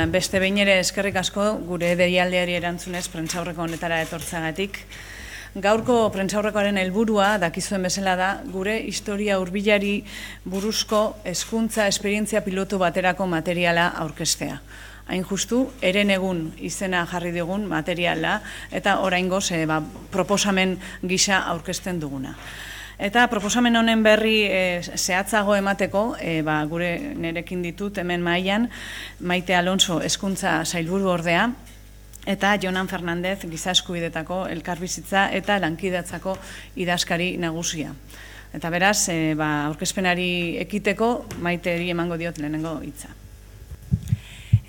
beste behin ere eskerrik asko gure deialdiari erantzunez prentsaurreko honetara etortzagatik. Gaurko prentsaurrekoaren helburua dakizuen bezala da gure historia hurbilari buruzko hezkuntza esperientzia pilotu baterako materiala aurkeztea. Hain justu, Herenegun izena jarri digun materiala eta oraingoz proposamen gisa aurkezten duguna. Eta proposamen honen berri zehatzago emateko, gure nerekin ditut hemen mahaian, Maite Alonso hezkuntza sailburu ordea, eta Jonan Fernandez giza eskubidetako elkarbizitza eta lankidetzako idazkari nagusia. Eta beraz, aurkezpenari ekiteko Maiteri emango diot lehenengo hitza.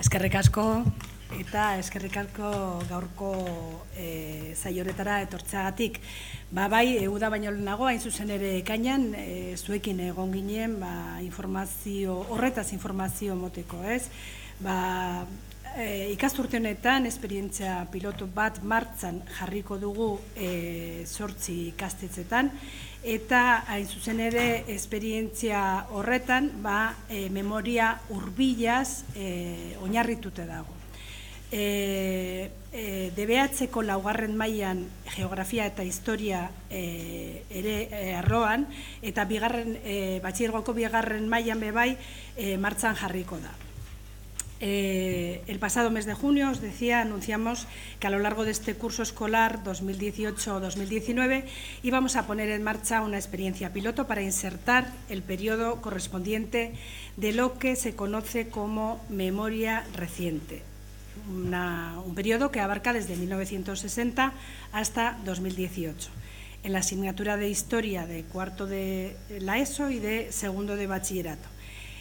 Eskerrik asko eta eskerrik asko gaurko saioretara etortzeagatik. Bai, uda baino lehenago, hain zuzen ere ekainan, zuekin egon ginen horretaz informazio moteko, ez? Ikasturte honetan, esperientzia pilotu bat martxan jarriko dugu 8 ikastetxetan, eta hain zuzen ere esperientzia horretan memoria hurbilaz oinarritute dago. DBH-ko laugarren mailan geografia eta historia ere arloan, eta batxilergoko bigarren mailan bebai martxan jarriko da. El pasado mes de junio, os decía, anunciamos que a lo largo de este curso escolar 2018-2019 íbamos a poner en marcha una experiencia piloto para insertar el periodo correspondiente de lo que se conoce como memoria reciente. Un periodo que abarca desde 1960 hasta 2018, en la asignatura de Historia de cuarto de la ESO y de segundo de bachillerato.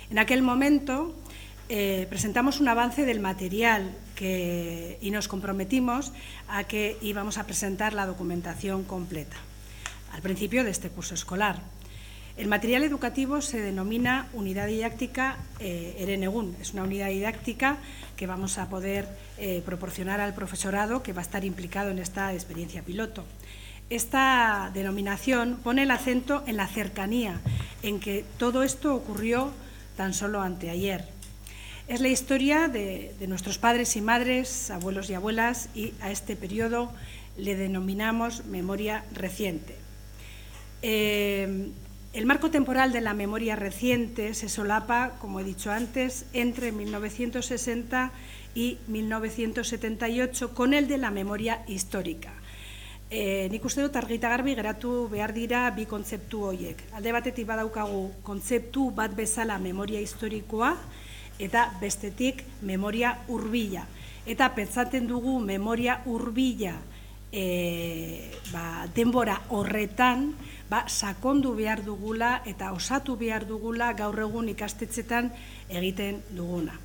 En aquel momento presentamos un avance del material y nos comprometimos a que íbamos a presentar la documentación completa al principio de este curso escolar. El material educativo se denomina Unidad Didáctica Herenegun. Es una unidad didáctica que vamos a poder proporcionar al profesorado que va a estar implicado en esta experiencia piloto. Esta denominación pone el acento en la cercanía, en que todo esto ocurrió tan solo anteayer. Es la historia de nuestros padres y madres, abuelos y abuelas, y a este periodo le denominamos memoria reciente. El marco temporal de la memoria reciente se solapa, como he dicho antes, entre 1960 y 1978 con el de la memoria histórica. Nik uste dut argi eta garbi geratu behar dira bi kontzeptu horiek. Alde batetik badaukagu kontzeptu bat bezala memoria historikoa eta bestetik memoria hurbila. Eta pentsatzen dugu memoria hurbila denbora horretan sakondu behar dugula eta osatu behar dugula gaur egun ikastetxetan egiten duguna.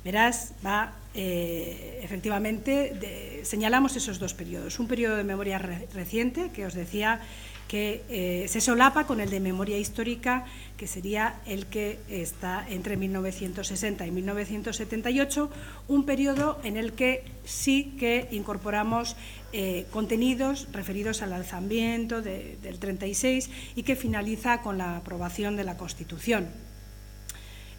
Beraz, efectivamente, señalamos esos dos periodos. Un periodo de memoria reciente, que os decía que se solapa con el de memoria histórica, que sería el que está entre 1960 y 1978, un periodo en el que sí que incorporamos contenidos referidos al alzamiento del 36 y que finaliza con la aprobación de la Constitución.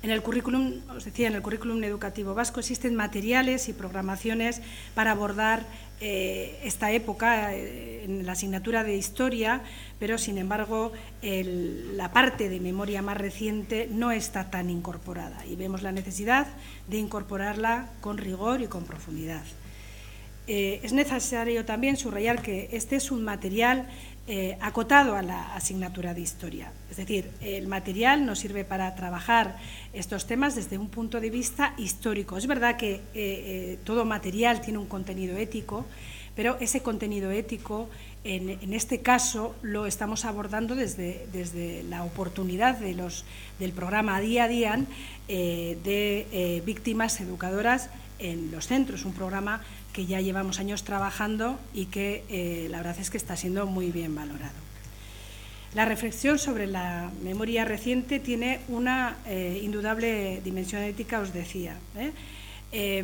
En el currículum, os decía, en el currículum educativo vasco existen materiales y programaciones para abordar esta época en la asignatura de Historia, pero sin embargo la parte de memoria más reciente no está tan incorporada y vemos la necesidad de incorporarla con rigor y con profundidad. Es necesario también subrayar que este es un material acotado a la asignatura de Historia. Es decir, el material nos sirve para trabajar estos temas desde un punto de vista histórico. Es verdad que todo material tiene un contenido ético, pero ese contenido ético, en este caso, lo estamos abordando desde la oportunidad del programa Día a Día de víctimas educadoras en los centros, un programa que ya llevamos años trabajando y que la verdad es que está siendo muy bien valorado. La reflexión sobre la memoria reciente tiene una indudable dimensión ética, os decía,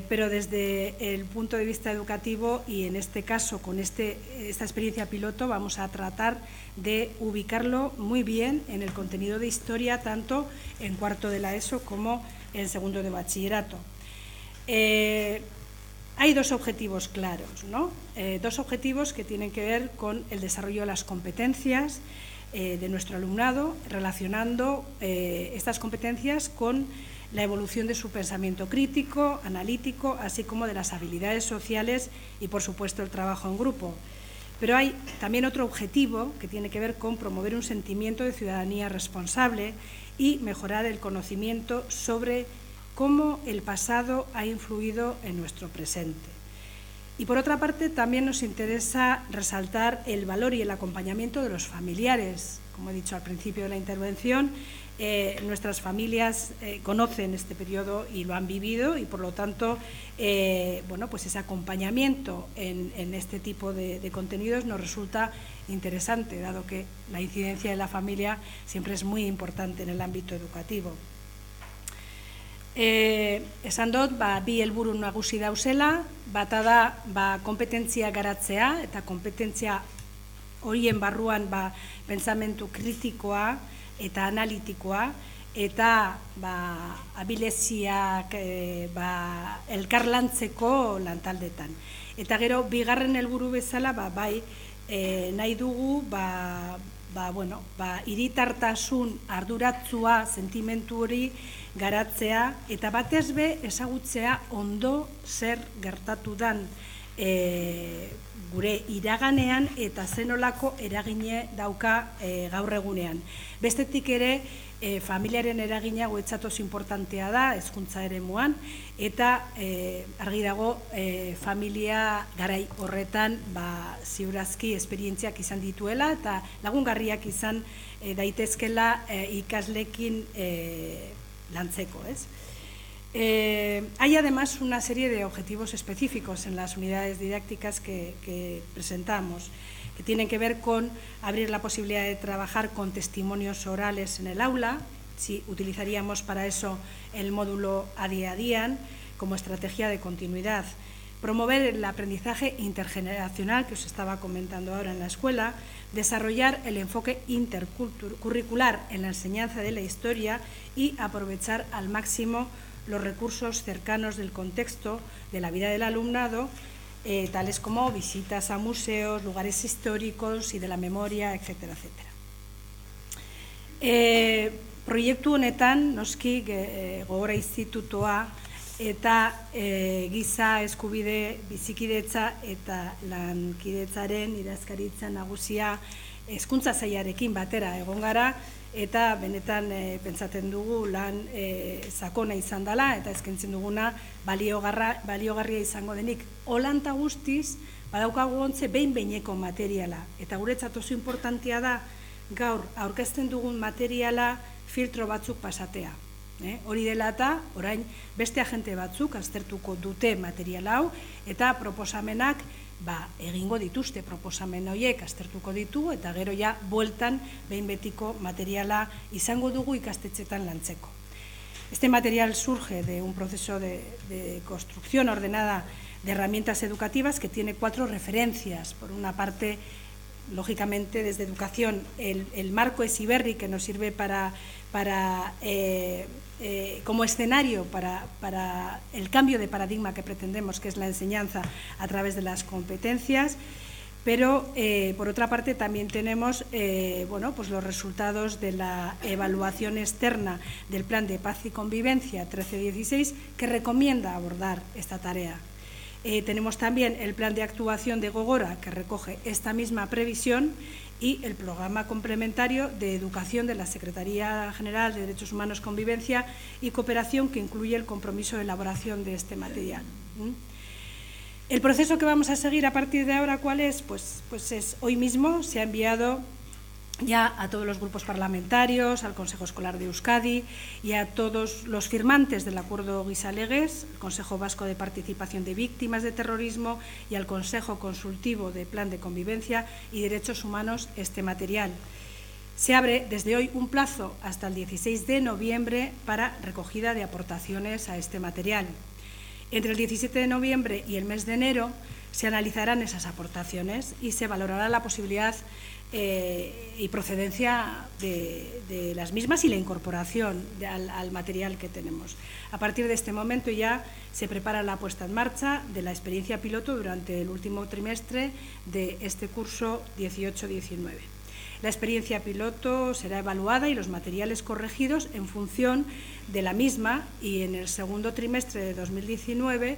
pero desde el punto de vista educativo y en este caso con esta experiencia piloto vamos a tratar de ubicarlo muy bien en el contenido de historia, tanto en cuarto de la ESO como en segundo de bachillerato. Hay dos objetivos claros, ¿no? Dos objetivos que tienen que ver con el desarrollo de las competencias de nuestro alumnado, relacionando estas competencias con la evolución de su pensamiento crítico, analítico, así como de las habilidades sociales y, por supuesto, el trabajo en grupo. Pero hay también otro objetivo que tiene que ver con promover un sentimiento de ciudadanía responsable y mejorar el conocimiento sobre cómo el pasado ha influido en nuestro presente. Y, por otra parte, también nos interesa resaltar el valor y el acompañamiento de los familiares. Como he dicho al principio de la intervención, nuestras familias conocen este periodo y lo han vivido y, por lo tanto, bueno, pues ese acompañamiento en este tipo de contenidos nos resulta interesante, dado que la incidencia de la familia siempre es muy importante en el ámbito educativo. Esan dut, bi helburu nagusi dauzela, bata da kompetentzia garatzea, eta kompetentzia horien barruan pentsamentu kritikoa eta analitikoa, eta abileziak elkarlantzeko lantaldetan. Eta gero, bigarren helburu bezala, bai, nahi dugu, hiritartasun arduratsua sentimentu hori garatzea eta batez be ezagutzea ondo zer gertatu dan gure iraganean eta zenolako eragine dauka gaur egunean. Bestetik ere, familiaren eragina guretzat oso importantea da hezkuntza eremuan eta argi dago familia garai horretan ziurazki esperientziak izan dituela eta lagungarriak izan daitezkela ikasleekin lantzeko, ¿es? Hay además una serie de objetivos específicos en las unidades didácticas que presentamos, que tienen que ver con abrir la posibilidad de trabajar con testimonios orales en el aula, si utilizaríamos para eso el módulo ADI ADIAN como estrategia de continuidad, promover el aprendizaje intergeneracional que os estaba comentando ahora en la escuela, desarrollar el enfoque intercurricular en la enseñanza de la historia y aprovechar al máximo los recursos cercanos del contexto de la vida del alumnado, tales como visitas a museos, lugares históricos y de la memoria, etcétera, etcétera. Proiektu honetan, noski, Gogora Institutoa eta giza eskubide bizikidetza eta lankidetzaren idazkaritza nagusia hezkuntza sailarekin batera egon gara, eta benetan pentsatzen dugu lan sakona izan dela eta eskaintzen duguna baliogarria izango denik. Holanta guztiz, badaukagu ontze behin-behineko materiala, eta guretzat oso importantea da gaur aurkezten dugun materiala filtro batzuk pasatea. Hori dela eta orain beste agente batzuk aztertuko dute material hau eta proposamenak egingo dituzte proposamen horiek aztertuko ditu eta gero ja bueltan behin betiko materiala izango dugu ikastetxetan lantzeko. Este material surge de un proceso de construcción ordenada de herramientas educativas que tiene 4 referencias. Por una parte, lógicamente, desde educación, el marco Heziberri, que nos sirve como escenario para el cambio de paradigma que pretendemos, que es la enseñanza a través de las competencias, pero por otra parte también tenemos pues los resultados de la evaluación externa del Plan de Paz y Convivencia 13-16, que recomienda abordar esta tarea. Tenemos también el plan de actuación de Gogora, que recoge esta misma previsión, y el programa complementario de educación de la Secretaría General de Derechos Humanos, Convivencia y Cooperación, que incluye el compromiso de elaboración de este material. El proceso que vamos a seguir a partir de ahora, ¿cuál es? Pues es hoy mismo se ha enviado ya a todos los grupos parlamentarios, al Consejo Escolar de Euskadi y a todos los firmantes del Acuerdo Gizalegez, el Consejo Vasco de Participación de Víctimas de Terrorismo y al Consejo Consultivo de Plan de Convivencia y Derechos Humanos este material. Se abre desde hoy un plazo hasta el 16 de noviembre para recogida de aportaciones a este material. Entre el 17 de noviembre y el mes de enero se analizarán esas aportaciones y se valorará la posibilidad y procedencia de las mismas y la incorporación al material que tenemos. A partir de este momento ya se prepara la puesta en marcha de la experiencia piloto durante el último trimestre de este curso 18-19. La experiencia piloto será evaluada y los materiales corregidos en función de la misma, y en el segundo trimestre de 2019,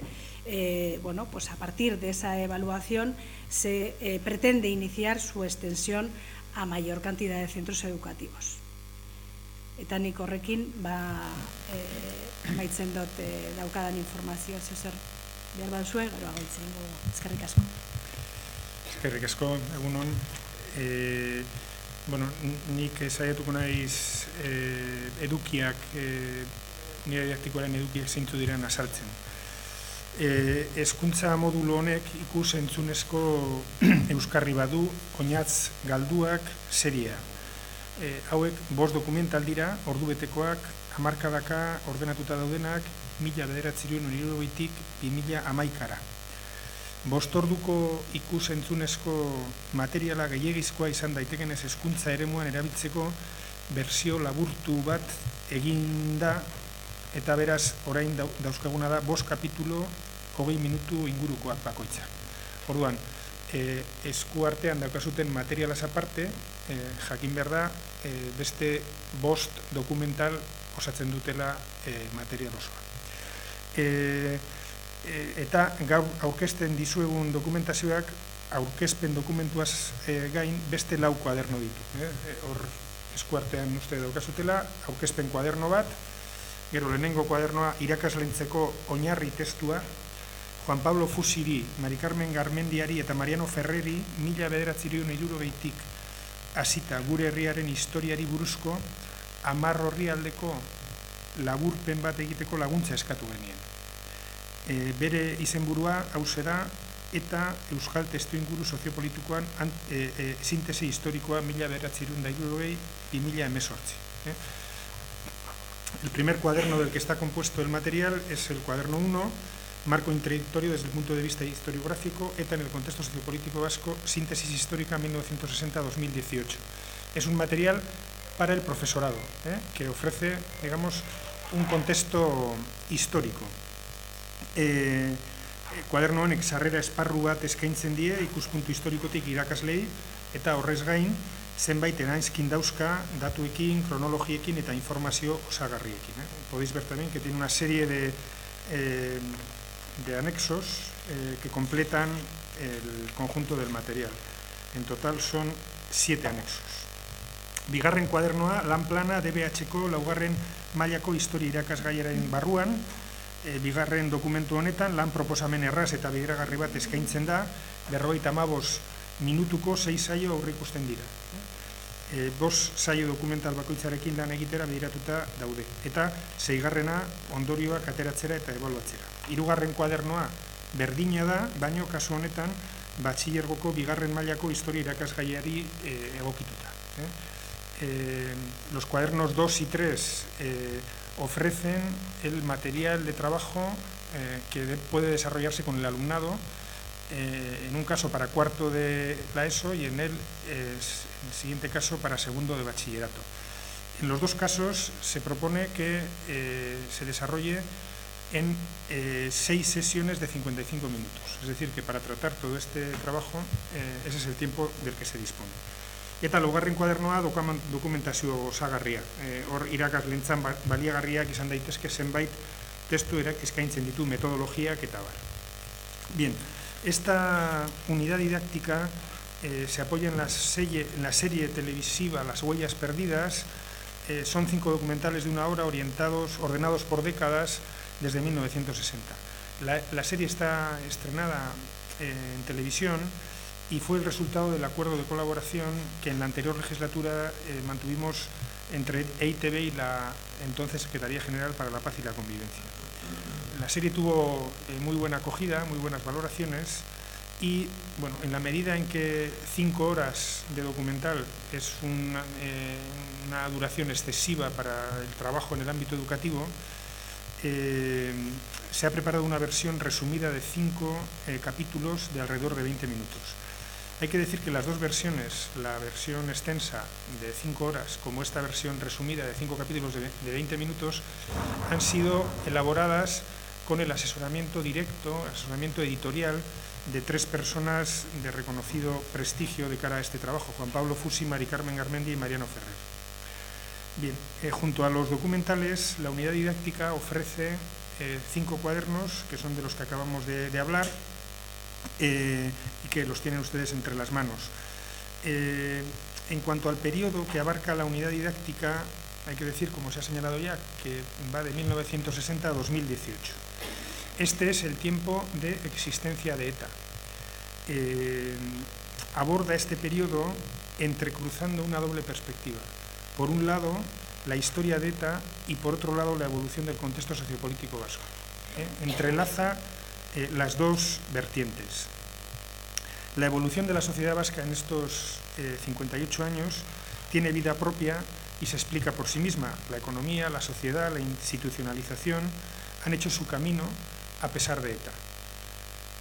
bueno, pues a partir de esa evaluación se pretende iniciar su extensión a mayor cantidad de centros educativos. Eta nik horrekin amaitzen dut daukadan informazioa, zer behar baduzue, gero agaitzen dugu. Eskerrik asko. Eskerrik asko, egunon. Bueno, nik saiatuko naiz edukiak, nire didaktikoaren edukiak zeintzu diren azaltzen. Hezkuntza modulo honek ikus entzunezko euskarri badu, oinatz galduak seria. Hauek 5 dokumental dira, ordubetekoak, hamarkadaka ordenatuta daudenak, 1970tik 2011-ra. 5 orduko ikus entzunezko materiala gehiegizkoa izan daitekenez hezkuntza eremuan erabiltzeko bersio laburtu bat egin da, eta beraz orain dauzkaguna da 5 kapitulo 20 minutu ingurukoak bakoitza. Orduan, esku artean daukazuten materialaz aparte, jakin behar da, beste 5 dokumental osatzen dutela material osoa. Eta gaur aurkezten dizuegun dokumentazioak aurkezpen dokumentuaz gain beste 4 kuaderno ditu. Hor eskuartean uste daukazutela, aurkezpen kuaderno bat, gero lehenengo kuadernoa irakaslentzeko oinarri testua, Juan Pablo Fusiri, Mari Carmen Garmendiari eta Mariano Ferreri 1970tik hasita gure herriaren historiari buruzko 10 orrialdeko laburpen bat egiteko laguntza eskatu genien. Bere izenburua hauxe da, eta Euskal Testuinguru soziopolitikoan sintesi historikoa 1970-2018. El primer cuaderno del que está compuesto el material es el cuaderno 1, marco introductorio desde el punto de vista historiográfico, ETA en el contexto sociopolítico vasco, síntesis histórica 1960-2018. Es un material para el profesorado, que ofrece, digamos, un contexto histórico. Kuaderno honek sarrera esparru bat eskaintzen die ikuspuntu historikotik irakaslei, eta horrez gain zenbait eranskin dauzka datuekin, kronologiekin eta informazio osagarriekin. Podéis ver también que tiene una serie de anexos que completan el conjunto del material. En total son 7 anexos. Bigarren kuadernoa lan plana DBH-ko 4. mailako historia irakasgaiaren barruan. Bigarren dokumentu honetan lan proposamen erraz eta bideragarri bat eskaintzen da, 55 minutuko 6 saio aurreikusten dira. 5 saio dokumental bakoitzarekin lan egitera bideratuta daude, eta 6. ondorioak ateratzera eta ebaluatzera. 3. kuadernoa berdina da, baino kasu honetan batxilergoko 2. mailako historia irakasgaiari egokituta. Los cuadernos 2 y 3 ofrecen el material de trabajo que puede desarrollarse con el alumnado, en un caso para 4º de la ESO y en el siguiente caso para 2º de bachillerato. En los 2 casos se propone que se desarrolle en 6 sesiones de 55 minutos, es decir, que para tratar todo este trabajo ese es el tiempo del que se dispone. Eta 5. kuadernoa dokumentazio osagarria. Hor irakaslentzan baliagarriak izan daitezke zenbait testu eskaintzen ditu metodologiak eta bar. Bien, esta unidad didáctica se apoya en la serie televisiva Las huellas perdidas. Son 5 documentales de 1 hora ordenados por décadas desde 1960. La serie está estrenada en televisión y fue el resultado del acuerdo de colaboración que en la anterior legislatura mantuvimos entre EITB y la entonces Secretaría General para la Paz y la Convivencia. La serie tuvo muy buena acogida, muy buenas valoraciones, y bueno, en la medida en que 5 horas de documental es una duración excesiva para el trabajo en el ámbito educativo, se ha preparado una versión resumida de 5 capítulos de alrededor de 20 minutos. Hay que decir que las dos versiones, la versión extensa de 5 horas como esta versión resumida de 5 capítulos de 20 minutos, han sido elaboradas con el asesoramiento directo, asesoramiento editorial de 3 personas de reconocido prestigio de cara a este trabajo: Juan Pablo Fusi, Mari Carmen Garmendia y Mariano Ferrer. Bien, junto a los documentales, la unidad didáctica ofrece 5 cuadernos, que son de los que acabamos de hablar, y que los tienen ustedes entre las manos. En cuanto al periodo que abarca la unidad didáctica, hay que decir, como se ha señalado ya, que va de 1960 a 2018. Este es el tiempo de existencia de ETA. Aborda este periodo entrecruzando una doble perspectiva. Por un lado, la historia de ETA y por otro lado, la evolución del contexto sociopolítico vasco. Entrelaza las dos vertientes. La evolución de la sociedad vasca en estos 58 años tiene vida propia y se explica por sí misma. La economía, la sociedad, la institucionalización han hecho su camino a pesar de ETA.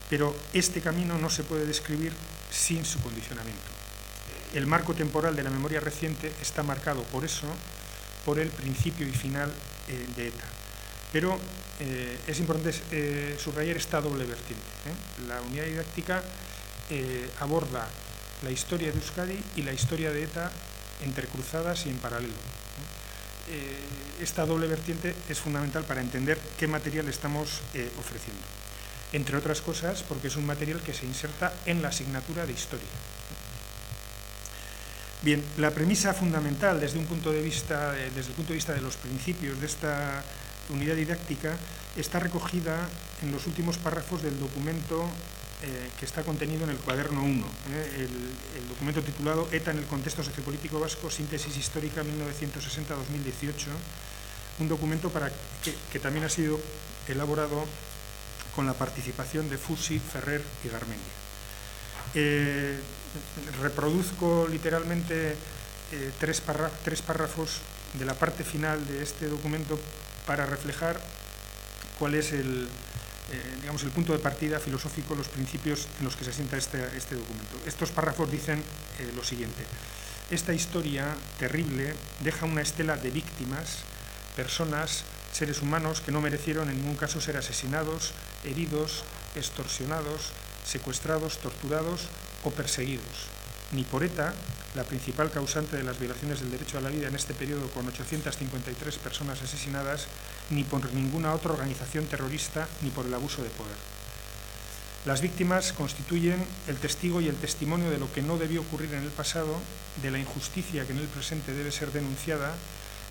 Pero este camino no se puede describir sin su condicionamiento. El marco temporal de la memoria reciente está marcado por eso, por el principio y final de ETA. Pero es importante subrayar esta doble vertiente. La unidad didáctica aborda la historia de Euskadi y la historia de ETA entrecruzadas y en paralelo. Esta doble vertiente es fundamental para entender qué material estamos ofreciendo. Entre otras cosas, porque es un material que se inserta en la asignatura de historia. Bien, la premisa fundamental desde el punto de vista de los principios de esta unidad didáctica está recogida en los últimos párrafos del documento que está contenido en el cuaderno 1, el documento titulado ETA en el contexto sociopolítico vasco, síntesis histórica 1960-2018, un documento que también ha sido elaborado con la participación de Fusi, Ferrer y Garmendia. Reproduzco literalmente 3 párrafos de la parte final de este documento para reflejar cuál es el punto de partida filosófico, los principios en los que se asienta este documento. Estos párrafos dicen lo siguiente: esta historia terrible deja una estela de víctimas, personas, seres humanos que no merecieron en ningún caso ser asesinados, heridos, extorsionados, secuestrados, torturados o perseguidos, ni por ETA, la principal causante de las violaciones del derecho a la vida en este periodo, con 853 personas asesinadas, ni por ninguna otra organización terrorista, ni por el abuso de poder. Las víctimas constituyen el testigo y el testimonio de lo que no debió ocurrir en el pasado, de la injusticia que en el presente debe ser denunciada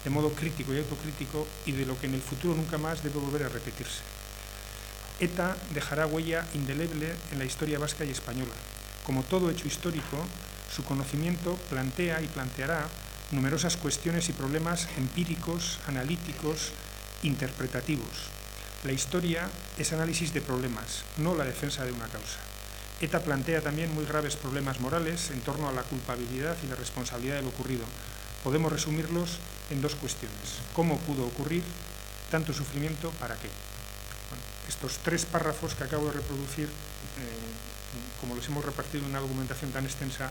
de modo crítico y autocrítico, y de lo que en el futuro nunca más debe volver a repetirse. ETA dejará huella indeleble en la historia vasca y española. Como todo hecho histórico, su conocimiento plantea y planteará numerosas cuestiones y problemas empíricos, analíticos, interpretativos. La historia es análisis de problemas, no la defensa de una causa. ETA plantea también muy graves problemas morales en torno a la culpabilidad y la responsabilidad de lo ocurrido. Podemos resumirlos en 2 cuestiones. ¿Cómo pudo ocurrir? ¿Tanto sufrimiento? ¿Para qué? Bueno, estos 3 párrafos que acabo de reproducir, como los hemos repartido en una documentación tan extensa,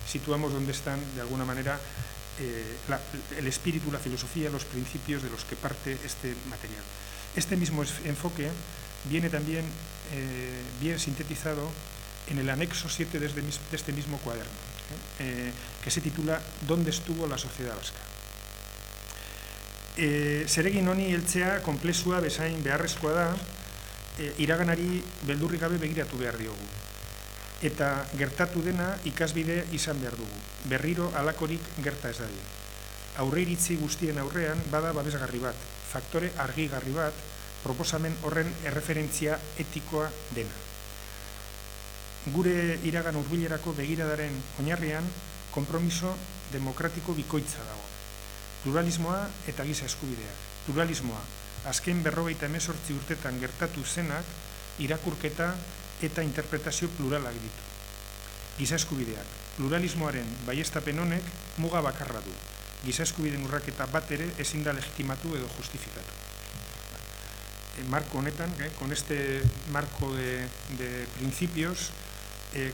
situamos donde están, de alguna manera, el espíritu, la filosofía, los principios de los que parte este material. Este mismo enfoque viene también bien sintetizado en el anexo 7 de este mismo cuaderno, que se titula ¿Dónde estuvo la sociedad vasca? Zeregin honi heltzea konplexua bezain beharrezkoa da, iraganari beldurrik gabe begiratu behar diogu. Eta gertatu dena ikasbide izan behar dugu. Berriro halakorik gerta ez dadin. Aurreiritzi guztien aurrean bada babesgarri bat, faktore argigarri bat, proposamen horren erreferentzia etikoa dena. Gure iragan hurbilerako begiradaren oinarrian konpromiso demokratiko bikoitza dago. Pluralismoa eta giza eskubideak. Pluralismoa, azken 58 urtetan gertatu zenak, irakurketa eta interpretazio pluralak ditu. Giza eskubideak, pluralismoaren baiestapen honek muga bakarra du. Giza eskubideen urraketa bat ere ezin da legitimatu edo justifikatu. Marco honetan, con este marco de principios,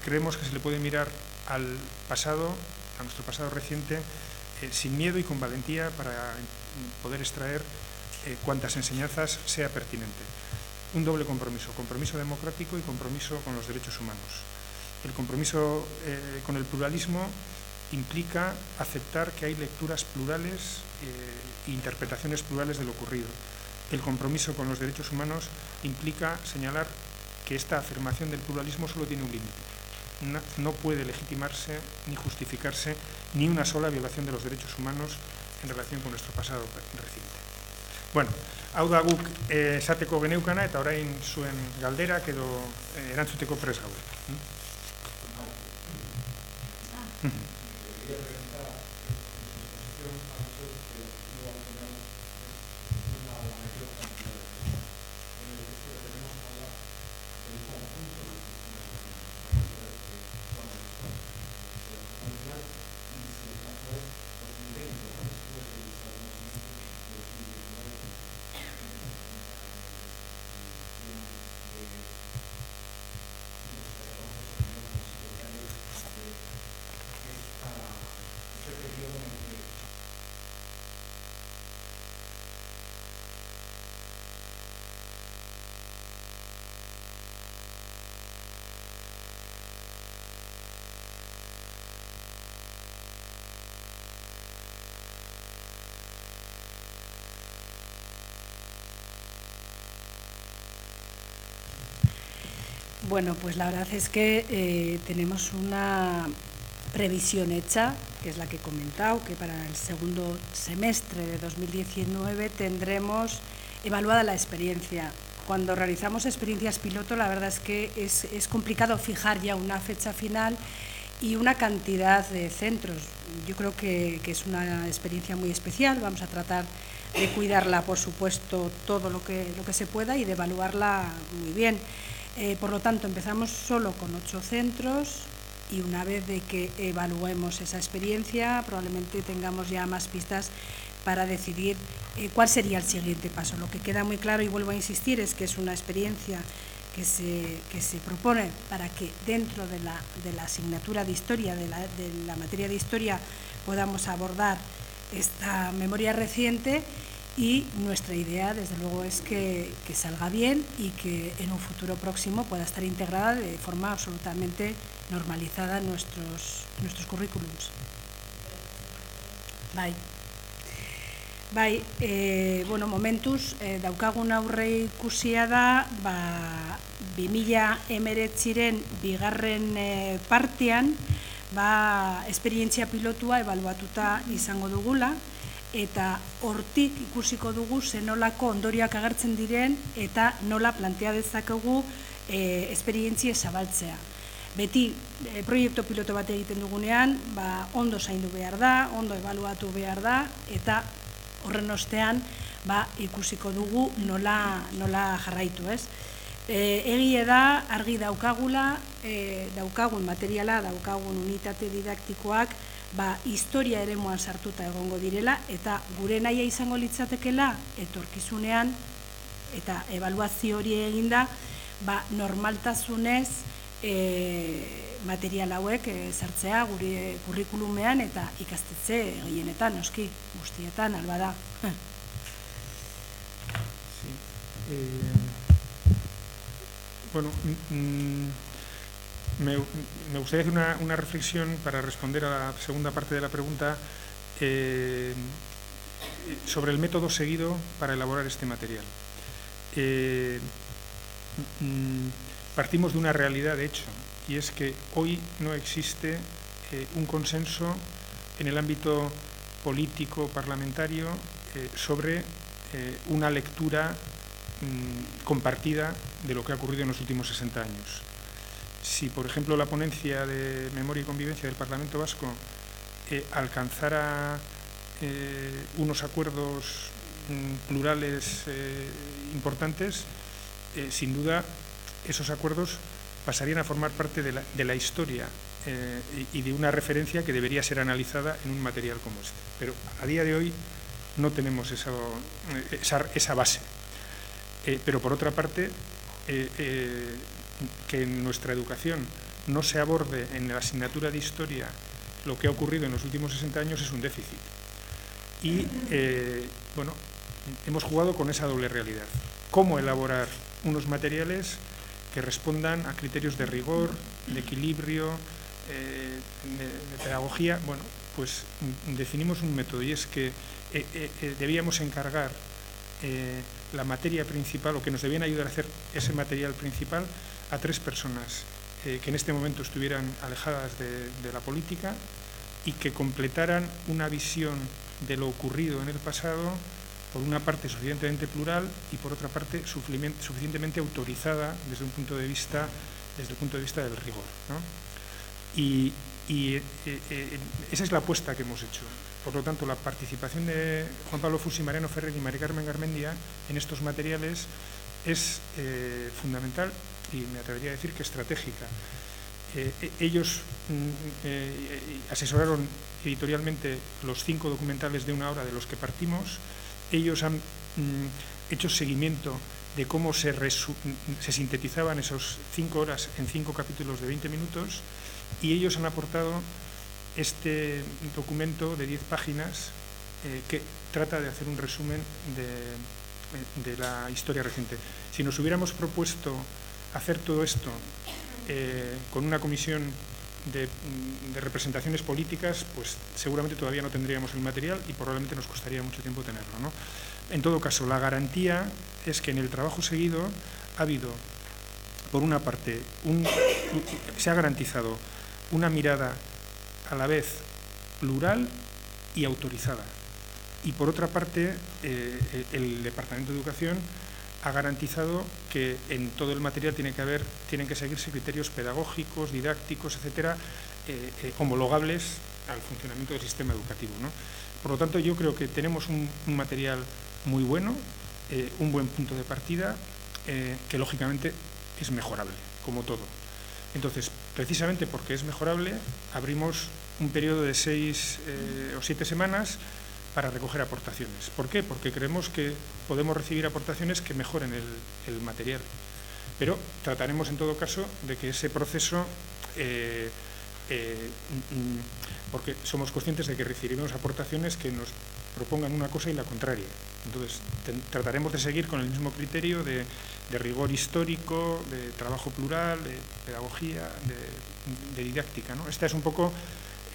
creemos que se le puede mirar al pasado, a nuestro pasado reciente, sin miedo y con valentía para poder extraer cuantas enseñanzas sea pertinente. Un doble compromiso, compromiso democrático y compromiso con los derechos humanos. El compromiso con el pluralismo implica aceptar que hay lecturas plurales e interpretaciones plurales de lo ocurrido. El compromiso con los derechos humanos implica señalar que esta afirmación del pluralismo solo tiene un límite. No puede legitimarse ni justificarse ni una sola violación de los derechos humanos en relación con nuestro pasado reciente. Bueno, hau da guk esateko geneukana eta orain zuen galderak edo erantzuteko prest gaude. Bueno, pues la verdad es que tenemos una previsión hecha, que es la que he comentado, que para el segundo semestre de 2019 tendremos evaluada la experiencia. Cuando realizamos experiencias piloto, la verdad es que es complicado fijar ya una fecha final y una cantidad de centros. Yo creo que es una experiencia muy especial. Vamos a tratar de cuidarla, por supuesto, todo lo que se pueda y de evaluarla muy bien. Por lo tanto, empezamos solo con 8 centros y una vez de que evaluemos esa experiencia, probablemente tengamos ya más pistas para decidir cuál sería el siguiente paso. Lo que queda muy claro, y vuelvo a insistir, es que es una experiencia que se propone para que dentro de la asignatura de historia, de la materia de historia, podamos abordar esta memoria reciente. Y nuestra idea, desde luego, es que salga bien y que en un futuro próximo pueda estar integrada de forma absolutamente normalizada en nuestros currículums. Bueno, momentuz, daukagun aurre ikusia da, 2019 bigarren partean, esperientzia pilotua ebaluatuta izango dugula, eta hortik ikusiko dugu zenolako ondorioak agertzen diren eta nola plantea dezakegu esperientzia zabaltzea. Beti proiektu piloto bat egiten dugunean, ondo zaindu behar da, ondo ebaluatu behar da, eta horren ostean ikusiko dugu nola jarraitu, ez? Egie da, argi daukagula, daukagun materiala, daukagun unitate didaktikoak, historia eremuan sartuta egongo direla, eta gure nahia izango litzatekela, etorkizunean, eta ebaluazio hori eginda, normaltasunez material hauek sartzea gure kurrikulumean eta ikastetxe gehienetan, noski, guztietan, albada. Bueno, me gustaría hacer una reflexión para responder a la segunda parte de la pregunta sobre el método seguido para elaborar este material. Partimos de una realidad, de hecho, y es que hoy no existe un consenso en el ámbito político parlamentario sobre una lectura compartida de lo que ha ocurrido en los últimos 60 años. Si, por ejemplo, la ponencia de Memoria y Convivencia del Parlamento Vasco alcanzara unos acuerdos plurales importantes, sin duda esos acuerdos pasarían a formar parte de la historia y de una referencia que debería ser analizada en un material como este. Pero a día de hoy no tenemos esa base. Pero por otra parte, que en nuestra educación no se aborde en la asignatura de historia lo que ha ocurrido en los últimos 60 años es un déficit. Y, bueno, hemos jugado con esa doble realidad. ¿Cómo elaborar unos materiales que respondan a criterios de rigor, de equilibrio, de pedagogía? Bueno, pues definimos un método, y es que debíamos encargar la materia principal, o que nos debían ayudar a hacer ese material principal, a 3 personas que en este momento estuvieran alejadas de la política y que completaran una visión de lo ocurrido en el pasado, por una parte suficientemente plural y por otra parte suficientemente autorizada desde el punto de vista del rigor, ¿no? Y esa es la apuesta que hemos hecho. Por lo tanto, la participación de Juan Pablo Fusi, Mariano Ferrer y Mari Carmen Garmendia en estos materiales es fundamental y me atrevería a decir que estratégica. Ellos asesoraron editorialmente los 5 documentales de 1 hora de los que partimos. Ellos han hecho seguimiento de cómo se sintetizaban esos 5 horas en 5 capítulos de 20 minutos y ellos han aportado este documento de 10 páginas que trata de hacer un resumen de la historia reciente. Si nos hubiéramos propuesto hacer todo esto con una comisión de representaciones políticas, pues seguramente todavía no tendríamos el material y probablemente nos costaría mucho tiempo tenerlo, ¿no? En todo caso, la garantía es que en el trabajo seguido ha habido, por una parte, se ha garantizado una mirada a la vez plural y autorizada. Y por otra parte, el Departamento de Educación ha garantizado que en todo el material tienen que seguirse criterios pedagógicos, didácticos, etcétera, homologables al funcionamiento del sistema educativo, ¿no? Por lo tanto, yo creo que tenemos un material muy bueno, un buen punto de partida, que lógicamente es mejorable, como todo. Entonces, precisamente porque es mejorable, abrimos un periodo de 6 o 7 semanas para recoger aportaciones. ¿Por qué? Porque creemos que podemos recibir aportaciones que mejoren el material. Pero trataremos en todo caso de que ese proceso, porque somos conscientes de que recibiremos aportaciones que nos propongan una cosa y la contraria. Entonces, trataremos de seguir con el mismo criterio de rigor histórico, de trabajo plural, de pedagogía, de didáctica, ¿no? Esta es un poco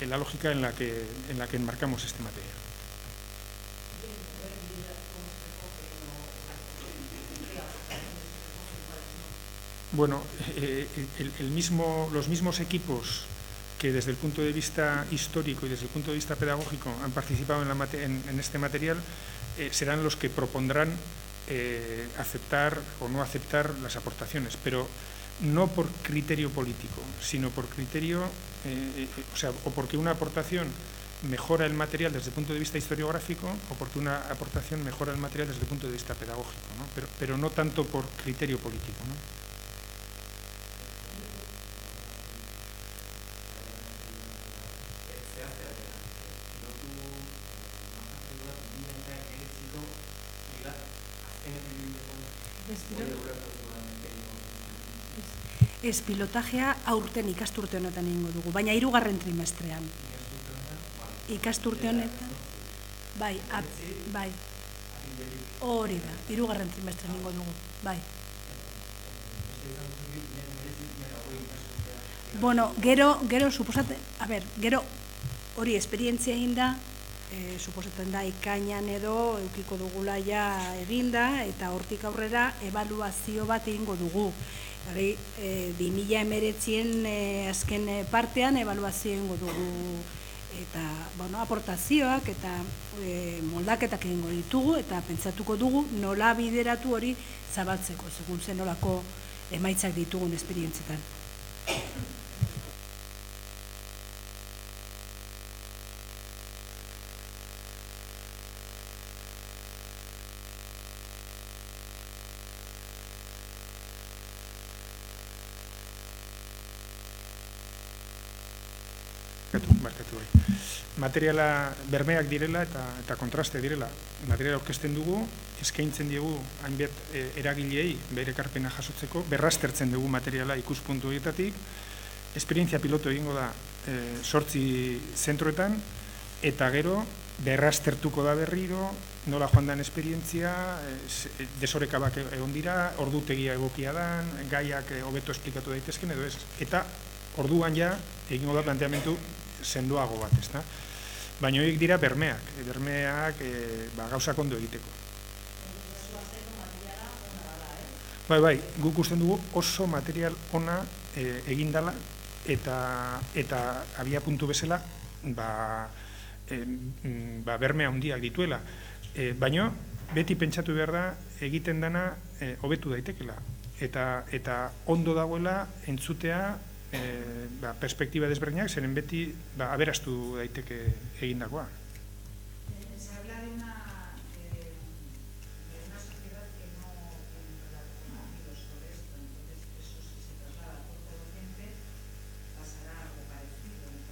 la lógica en la que enmarcamos este material. Bueno, los mismos equipos que desde el punto de vista histórico y desde el punto de vista pedagógico han participado en este material serán los que propondrán aceptar o no aceptar las aportaciones, pero no por criterio político, sino por criterio, o porque una aportación mejora el material desde el punto de vista historiográfico o porque una aportación mejora el material desde el punto de vista pedagógico, ¿no? Pero no tanto por criterio político, ¿no? Ez pilotajea aurten ikasturte honetan egingo dugu, baina 3. trimestrean. Ikasturte honetan, bai, hori da, 3. trimestrean egingo dugu, bai. Bueno, gero, suposate, gero hori esperientzia egin da, suposatzen da ikainan edo eukiko dugula ja eginda, eta hortik aurrera ebaluazio bat egingo dugu. 2019 azken partean ebaluazio egingo dugu eta aportazioak eta moldaketak egingo ditugu eta pentsatuko dugu nola bideratu hori zabaltzeko, segun zen nolako emaitzak ditugun esperientzietan. Materiala bermeak direla eta kontraste direla. Materiala aurkezten dugu, eskaintzen diegu hainbat eragileei bere ekarpena jasotzeko, berraztertzen dugu materiala ikuspuntu horietatik, esperientzia piloto egingo da 8 zentroetan, eta gero berraztertuko da berriro, nola joan dan esperientzia, desorekabak egon dira, ordutegia egokia dan, gaiak hobeto esplikatu daitezken edo ez. Eta orduan ja egingo da planteamentu sendoago bat, ezta? Baina horiek dira bermeak gauzak ondo egiteko. Bai, guk usten dugu oso material ona egin dela eta abia puntu bezala bermea handiak dituela. Baina beti pentsatu behar da egiten dana hobetu daitekela. Eta ondo dagoela entzutea perspektiba desberdinak, zeren beti aberastu daiteke egindakoa.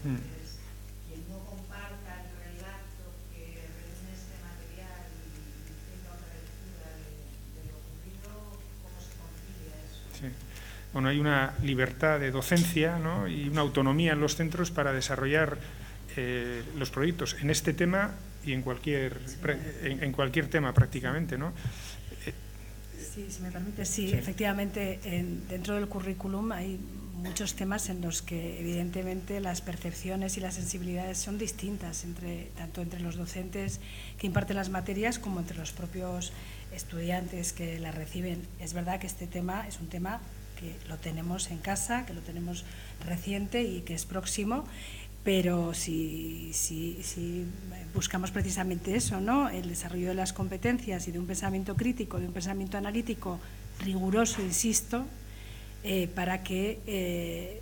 Quien no comparta el relato que reúne este material y tenga otra lectura de lo ocurrido, ¿cómo se concilia eso? Sí. Bueno, hay una libertad de docencia, ¿no? Y una autonomía en los centros para desarrollar los proyectos en este tema y en cualquier tema prácticamente, ¿no? Sí, si me permite, sí. Efectivamente, dentro del currículum hay muchos temas en los que evidentemente las percepciones y las sensibilidades son distintas, tanto entre los docentes que imparten las materias como entre los propios estudiantes que las reciben. Es verdad que este tema es un tema que lo tenemos en casa, que lo tenemos reciente y que es próximo, pero si buscamos precisamente eso, ¿no? El desarrollo de las competencias y de un pensamiento crítico, de un pensamiento analítico riguroso, insisto, para que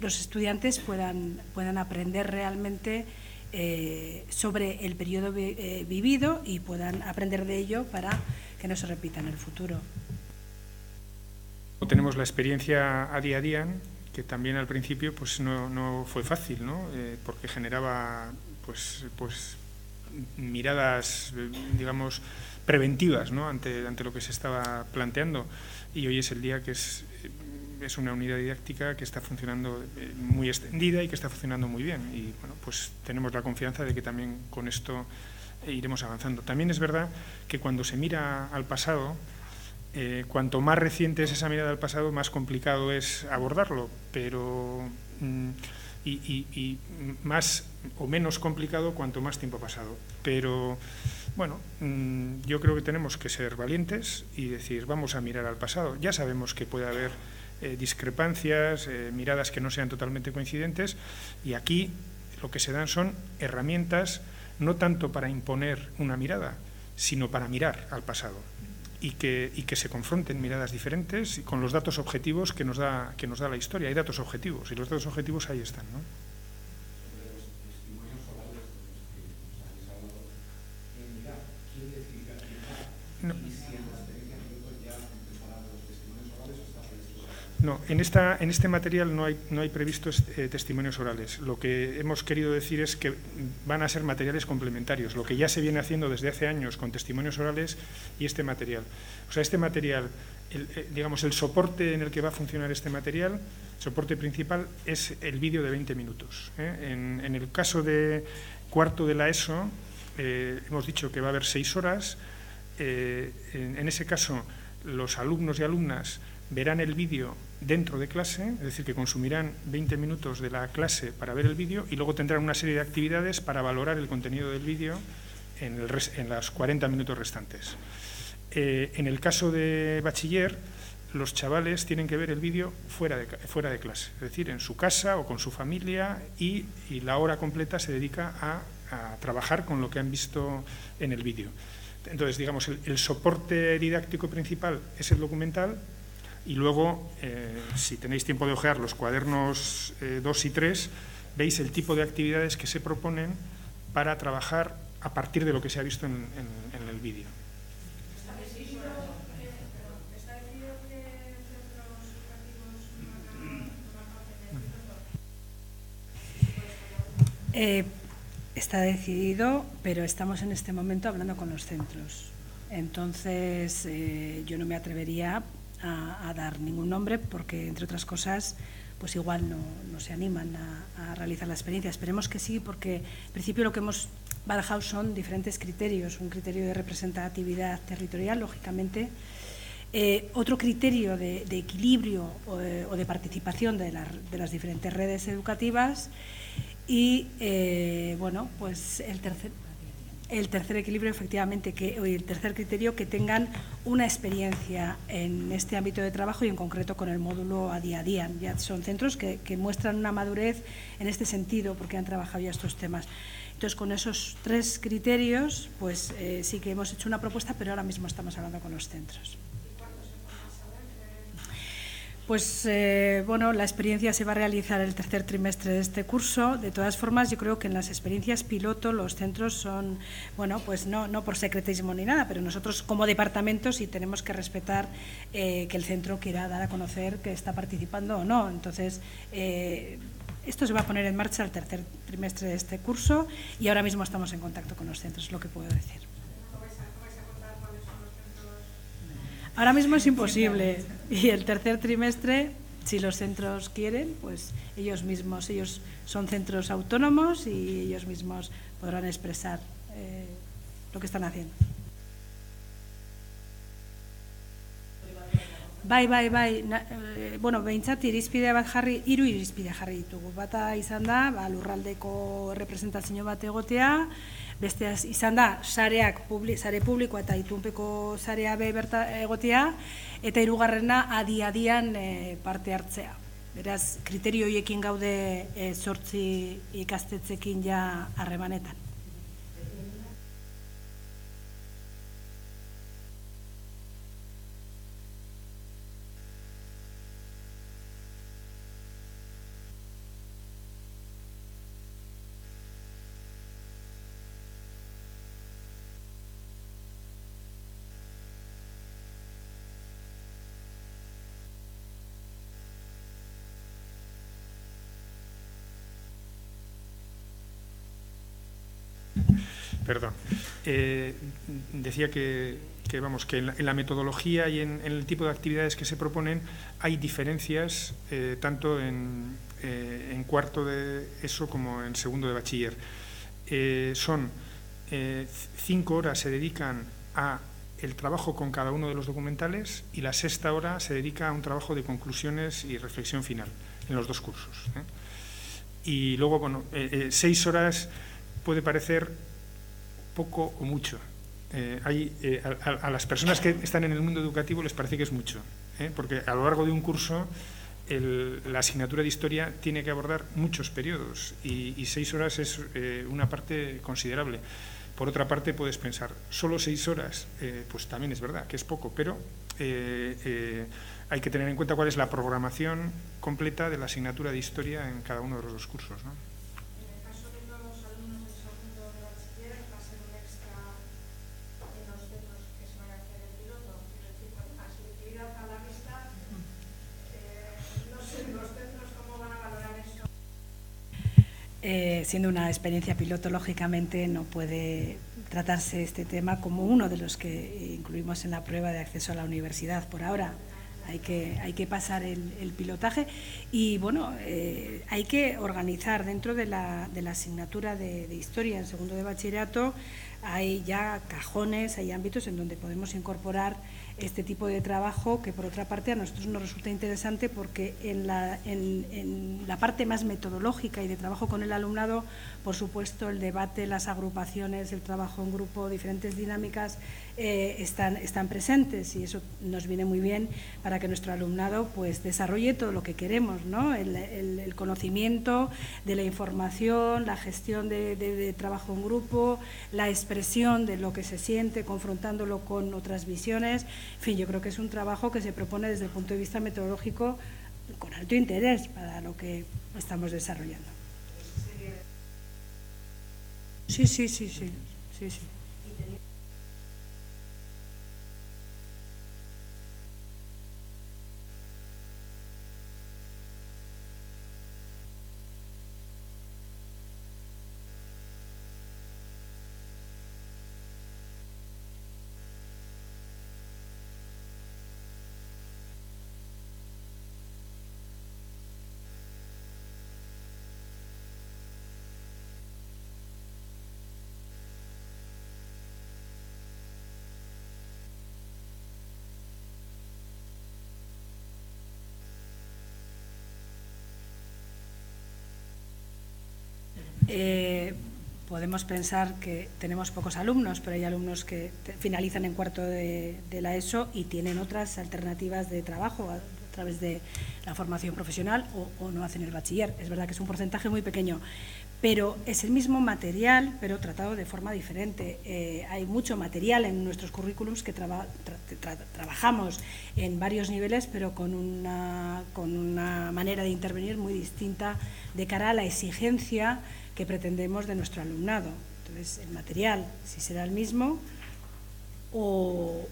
los estudiantes puedan aprender realmente sobre el periodo vivido y puedan aprender de ello para que no se repita en el futuro. Tenemos la experiencia a día, que también al principio pues no fue fácil, ¿no? Porque generaba pues miradas, digamos, preventivas, ¿no? ante lo que se estaba planteando, y hoy es el día que es una unidad didáctica que está funcionando muy extendida y que está funcionando muy bien, y bueno, pues tenemos la confianza de que también con esto iremos avanzando. También es verdad que cuando se mira al pasado, cuanto más reciente es esa mirada al pasado, más complicado es abordarlo, pero y más o menos complicado cuanto más tiempo ha pasado. Pero bueno, yo creo que tenemos que ser valientes y decir, vamos a mirar al pasado. Ya sabemos que puede haber discrepancias, miradas que no sean totalmente coincidentes, y aquí lo que se dan son herramientas no tanto para imponer una mirada, sino para mirar al pasado. Y que se confronten miradas diferentes con los datos objetivos que nos da la historia. Hay datos objetivos y los datos objetivos ahí están, ¿no? Sobre los testimonios orales de los que nos habéis hablado, ¿quién decide quién y si en la experiencia piloto ya empiezan a hablar de los testimonios orales o está previsto? No, en este material no hay previstos testimonios orales. Lo que hemos querido decir es que van a ser materiales complementarios, lo que ya se viene haciendo desde hace años con testimonios orales y este material. O sea, este material, digamos, el soporte en el que va a funcionar este material, el soporte principal es el vídeo de 20 minutos. En el caso de cuarto de la ESO, hemos dicho que va a haber 6 horas. En ese caso, los alumnos y alumnas verán el vídeo dentro de clase, es decir, que consumirán 20 minutos de la clase para ver el vídeo y luego tendrán una serie de actividades para valorar el contenido del vídeo en los 40 minutos restantes. En el caso de bachiller, los chavales tienen que ver el vídeo fuera de clase, es decir, en su casa o con su familia, y la hora completa se dedica a trabajar con lo que han visto en el vídeo. Entonces, digamos, el soporte didáctico principal es el documental. Y luego, si tenéis tiempo de ojear los cuadernos 2 y 3, veis el tipo de actividades que se proponen para trabajar a partir de lo que se ha visto en el vídeo. ¿Está decidido que centros educativos Está decidido, pero estamos en este momento hablando con los centros. Entonces, yo no me atrevería a dar ningún nombre porque, entre otras cosas, pues igual no se animan a realizar la experiencia. Esperemos que sí, porque en principio lo que hemos barajado son diferentes criterios. Un criterio de representatividad territorial, lógicamente, otro criterio de equilibrio o de participación de las diferentes redes educativas y, bueno, pues el tercer equilibrio, efectivamente, el tercer criterio, que tengan una experiencia en este ámbito de trabajo y en concreto con el módulo a día. Ya son centros que muestran una madurez en este sentido porque han trabajado ya estos temas. Entonces, con esos 3 criterios, pues sí que hemos hecho una propuesta, pero ahora mismo estamos hablando con los centros. Pues bueno, la experiencia se va a realizar el tercer trimestre de este curso. De todas formas, yo creo que en las experiencias piloto los centros son, bueno, pues no por secretismo ni nada, pero nosotros como departamento sí tenemos que respetar que el centro quiera dar a conocer que está participando o no. Entonces, esto se va a poner en marcha el tercer trimestre de este curso y ahora mismo estamos en contacto con los centros, es lo que puedo decir. Ahora mismo es imposible y el tercer trimestre, si los centros quieren, pues ellos son centros autónomos y ellos mismos podrán expresar lo que están haciendo. Bai, bueno, behintzat irizpide bat hiru irizpide jarri ditugu. Bata izan da, lurraldeko representazio bat egotea, bestea izan da, sare publikoa eta itunpeko sarea egotea, eta hirugarrena adi-adian parte hartzea. Beraz, kriterio horiekin gaude 8 ikastetxeekin ja harremanetan. Perdón. Decía que en la metodología y en el tipo de actividades que se proponen hay diferencias tanto en cuarto de ESO como en segundo de bachiller. Son 5 horas se dedican a el trabajo con cada uno de los documentales y la 6ª hora se dedica a un trabajo de conclusiones y reflexión final en los 2 cursos. Y luego, bueno, 6 horas puede parecer poco o mucho. A las personas que están en el mundo educativo les parece que es mucho, porque a lo largo de un curso la asignatura de historia tiene que abordar muchos periodos y 6 horas es una parte considerable. Por otra parte, puedes pensar, solo 6 horas, pues también es verdad que es poco, pero hay que tener en cuenta cuál es la programación completa de la asignatura de historia en cada uno de los 2 cursos, ¿no? Siendo una experiencia piloto, lógicamente no puede tratarse este tema como uno de los que incluimos en la prueba de acceso a la universidad por ahora. Hay que pasar el pilotaje y, bueno, hay que organizar dentro de la asignatura de historia en segundo de bachillerato. Hay ya cajones, hay ámbitos en donde podemos incorporar este tipo de trabajo que, por otra parte, a nosotros nos resulta interesante porque en la parte más metodológica y de trabajo con el alumnado, por supuesto, el debate, las agrupaciones, el trabajo en grupo, diferentes dinámicas están presentes y eso nos viene muy bien para que nuestro alumnado pues desarrolle todo lo que queremos, ¿no? El conocimiento de la información, la gestión de trabajo en grupo, la expresión de lo que se siente, confrontándolo con otras visiones. En fin, yo creo que es un trabajo que se propone desde el punto de vista metodológico con alto interés para lo que estamos desarrollando. Sí. Podemos pensar que tenemos pocos alumnos, pero hay alumnos que finalizan en cuarto de la ESO y tienen otras alternativas de trabajo a través de la formación profesional o no hacen el bachiller. Es verdad que es un porcentaje muy pequeño, pero es el mismo material, pero tratado de forma diferente. Hay mucho material en nuestros currículums que trabajamos en varios niveles, pero con una manera de intervenir muy distinta de cara a la exigencia que pretendemos de nuestro alumnado. Entonces, el material, si será el mismo o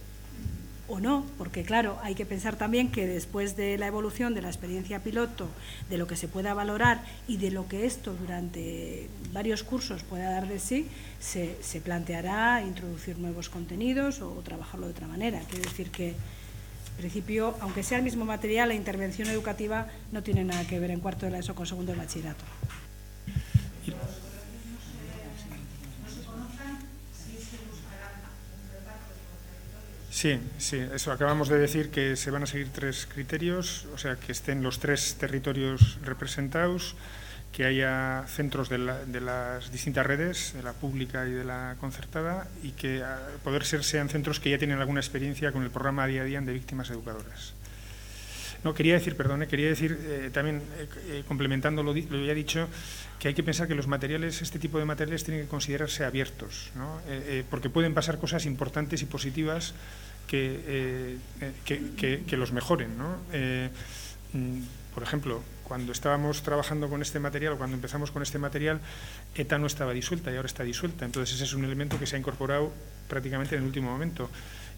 no, porque claro, hay que pensar también que después de la evolución de la experiencia piloto, de lo que se pueda valorar y de lo que esto durante varios cursos pueda dar de sí, se planteará introducir nuevos contenidos o trabajarlo de otra manera. Quiero decir que, en principio, aunque sea el mismo material, la intervención educativa no tiene nada que ver en cuarto de la ESO con segundo de bachillerato. Sí, eso acabamos de decir, que se van a seguir 3 criterios, o sea, que estén los 3 territorios representados, que haya centros de las distintas redes, de la pública y de la concertada, y que a poder ser sean centros que ya tienen alguna experiencia con el programa Día a Día de víctimas educadoras. No, quería decir también, complementando lo ya dicho, que hay que pensar que los materiales, este tipo de materiales, tienen que considerarse abiertos, ¿no? Porque pueden pasar cosas importantes y positivas que los mejoren, ¿no? Por ejemplo, cuando estábamos trabajando con este material, o cuando empezamos con este material, ETA no estaba disuelta y ahora está disuelta. Entonces, ese es un elemento que se ha incorporado prácticamente en el último momento.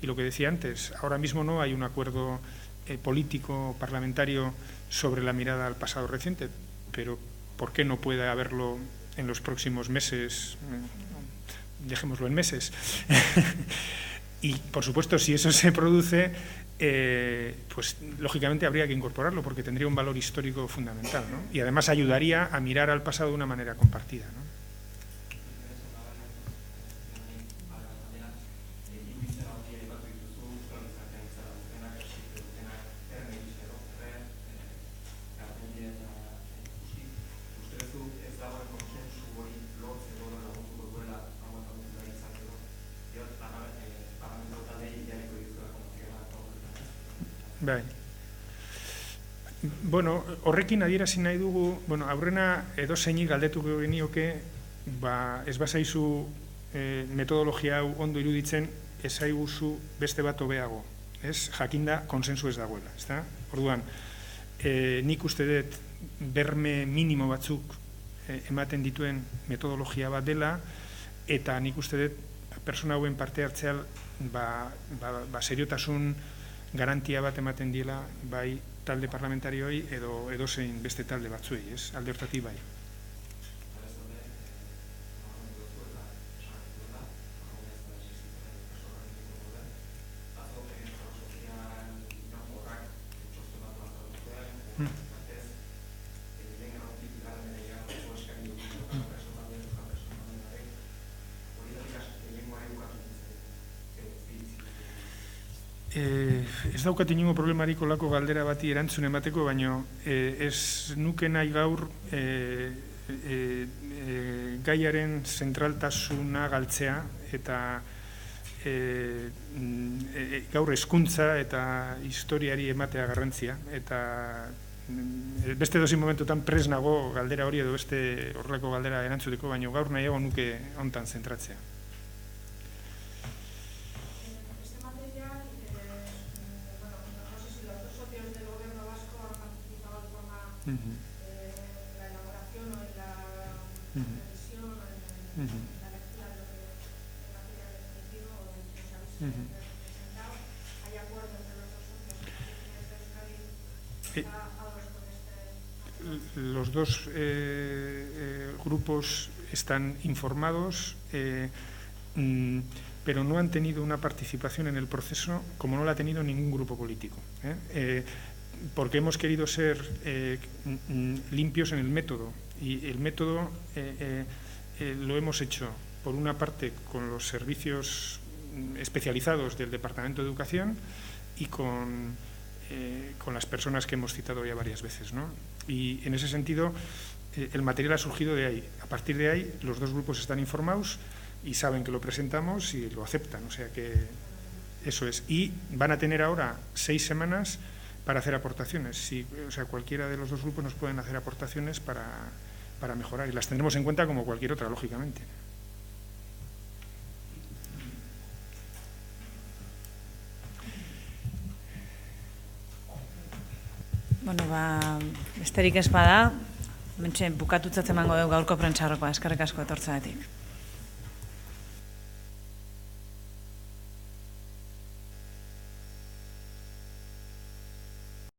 Y lo que decía antes, ahora mismo no hay un acuerdo político, parlamentario, sobre la mirada al pasado reciente, pero ¿por qué no puede haberlo en los próximos meses? Dejémoslo en meses. Y, por supuesto, si eso se produce, pues lógicamente habría que incorporarlo, porque tendría un valor histórico fundamental, ¿no? Y además ayudaría a mirar al pasado de una manera compartida, ¿no? Bai. Bueno, horrekin adierazi nahi dugu, aurrena edozeini galdetuko genioke, ez bazaizu metodologia hau ondo iruditzen, ezaiguzu beste bat hobeago, ez? Jakinda konsensu ez dagoela, ezta? Orduan, nik uste dut berme minimo batzuk ematen dituen metodologia bat dela, eta nik uste dut persona hauen parte hartzea seriotasun garantia bat ematen diela bai talde parlamentarioi edo edozein beste talde batzuei, ez? Alde hortatik bai. Ez daukat inongo problemarik olako galdera bati erantzun emateko, baina ez nuke nahi gaur gaiaren zentraltasuna galtzea, eta gaur hezkuntza eta historiari ematea garrantzia, eta beste edozein momentutan prest nago galdera hori edo beste horrelako galdera erantzuteko, baina gaur nahiago nuke hontan zentratzea. La elaboración o en la revisión o en la lectura de lo que es el material definitivo o de los avisos presentado, ¿hay acuerdo entre los dos socios en la Euskadi? Los dos grupos están informados, pero no han tenido una participación en el proceso como no la ha tenido ningún grupo político, porque hemos querido ser limpios en el método, y el método lo hemos hecho, por una parte, con los servicios especializados del Departamento de Educación y con las personas que hemos citado ya varias veces, ¿no? Y en ese sentido el material ha surgido de ahí. A partir de ahí, los dos grupos están informados y saben que lo presentamos y lo aceptan. O sea que eso es. Y van a tener ahora 6 semanas para hacer aportaciones. O sea, cualquiera de los dos grupos nos pueden hacer aportaciones para mejorar. Y las tendremos en cuenta como cualquier otra, lógicamente. Bueno, besterik ez bada, bukatutzat emango dugu gaurko prentsaurrekoa, eskerrik asko etortzeagatik.